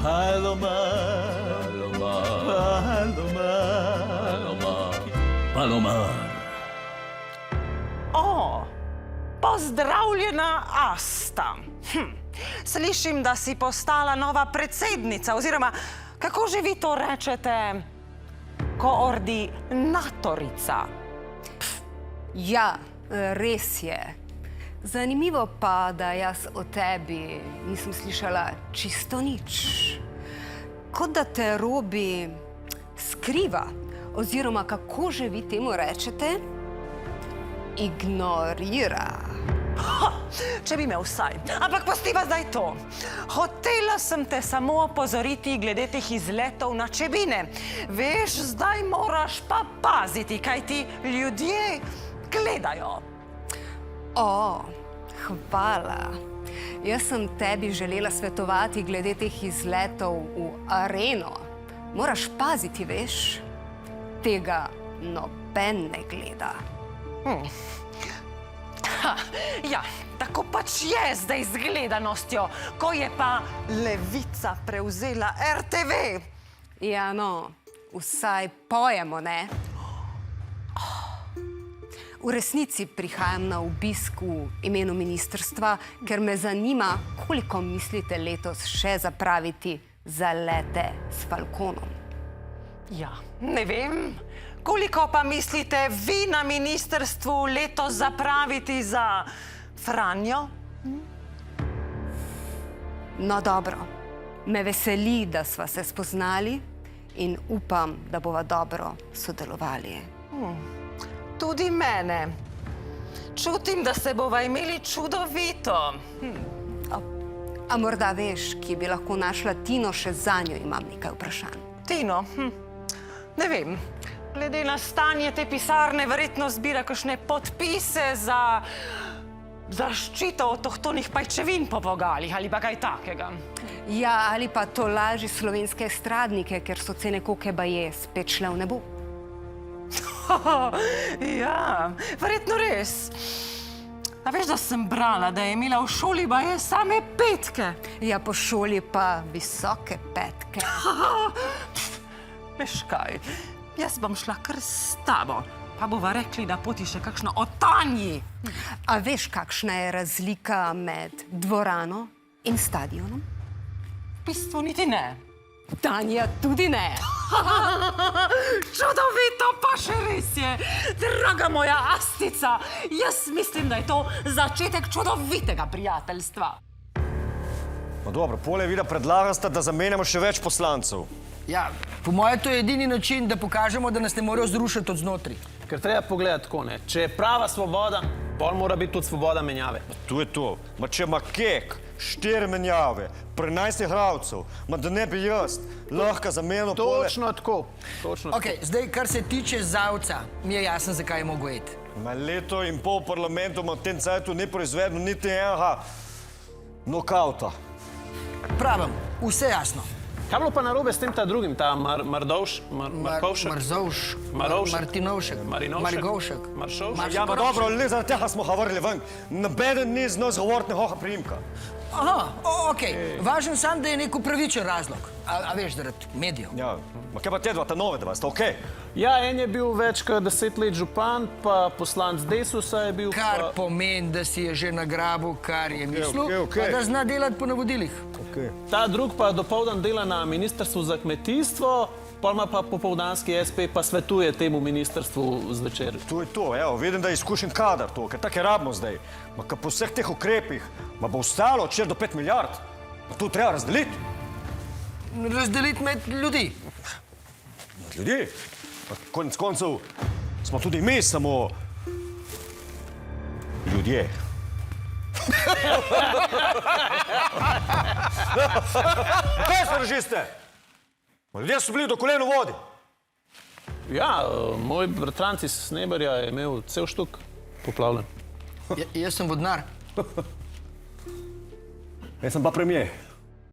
Palomar, Palomar, Palomar. O, pozdravljena Asta. Slišim, da si postala nova predsednica, oziroma, kako že vi to rečete, koordinatorica. Ja, res je. Zanimivo pa, da jaz o tebi nisem slišala čisto nič. Kot da te Robi skriva, oziroma kako že vi temu rečete, ignorira. Če bi me vsaj. Ampak pustiva zdaj to. Hotela sem te samo opozoriti glede teh izletov na Čebine. Veš, zdaj moraš pa paziti, kaj ti ljudje gledajo. O, hvala. Jaz sem tebi želela svetovati glede teh izletov v areno. Moraš paziti, veš, tega noben ne gleda. Ja, tako pač je zdaj z gledanostjo, ko je pa Levica prevzela RTV. Ja, no, vsaj pojemo, ne? V resnici prihajam na obisk v imenu ministrstva, ker me zanima, koliko mislite letos še zapraviti za lete s Falconom. Ja, ne vem. Koliko pa mislite vi na ministrstvu letos zapraviti za Franjo? No, dobro. Me veseli, da sva se spoznali in upam, da bova dobro sodelovali. Tudi mene. Čutim, da se bova imeli čudovito. A morda veš, ki bi lahko našla Tino, še zanjo imam nekaj vprašanj. Tino? Ne vem. Glede na stanje te pisarne verjetno zbira kakšne podpise za zaščito avtohtonih pajčevin po vogalih ali pa kaj takega. Ja, ali pa to laži slovenske estradnike, ker so cene koke baje spet šle v nebo. Ja, verjetno res. A veš, da sem brala, da je imela v šoli baje same petke? Ja, po šoli pa visoke petke. Veš kaj, jaz bom šla kar s tabo, pa bova rekli na poti še kakšno o Tanji. A veš, kakšna je razlika med dvorano in stadionom? V bistvu niti ne. Tanja tudi ne. Čudovito, pa še res je. Draga moja Astica, jaz mislim, da je to začetek čudovitega prijateljstva. No dobro, pole vida predlagasta, da zamenjamo še več poslancev. Ja, po mojem to je edini način, da pokažemo, da nas ne morajo zrušiti od znotraj. Ker treba pogledati tako, ne. Če je prava svoboda, pol mora biti tudi svoboda menjave. Tu je to. Ma če ima Kek 4 menjave, pri 11 igralcev, ma da ne bi jaz lahko zamenjal pole... Točno tako. Okej, zdaj, kar se tiče Zavca, mi je jasno, zakaj je mogel iti. Ma leto in pol v parlamentu ma v tem cajtu ni proizvedel niti enega nokauta. Pravim, vse jasno. Kaj bilo pa narobe s tem ta drugim, ta Markovšek? Martinovšek. Margovšek. Maršovšek? Ja, ma dobro, le zaradi tega smo ga vrli ven. Nobeden ni z nas govoriti nekoga priimka. Aha, okej. Važno sam, da je nek upravičen razlog. A veš, zaradi medijev. Ja, ma kaj pa te dva, ta nove dva, sta okej? Ja, en je bil več kot 10 let župan, pa poslanec Desusa je bil... Kar pomeni, da si je že nagrabil, kar je mislil, okej. pa da zna delati po navodilih. Ta drug pa dopoldan dela na ministrstvu za kmetijstvo, pol ima pa popoldanski SP, pa svetuje temu ministrstvu zvečer. To je to, evo, vidim, da je izkušen kadar to, ker tako je rabimo zdaj. Ma ka po vseh teh ukrepih, ma bo ostalo od 4 do 5 milijard. Ma to treba razdeliti. Razdeliti med ljudi. Med ljudi. Pa konec koncev smo tudi mi samo ljudje. Kaj se režiste? Ljudje so bili do kolen v vodi. Ja, moj bratranc iz Sneberja je imel cel štuk poplavljen. Jaz sem vodnar. Jaz sem pa premijer.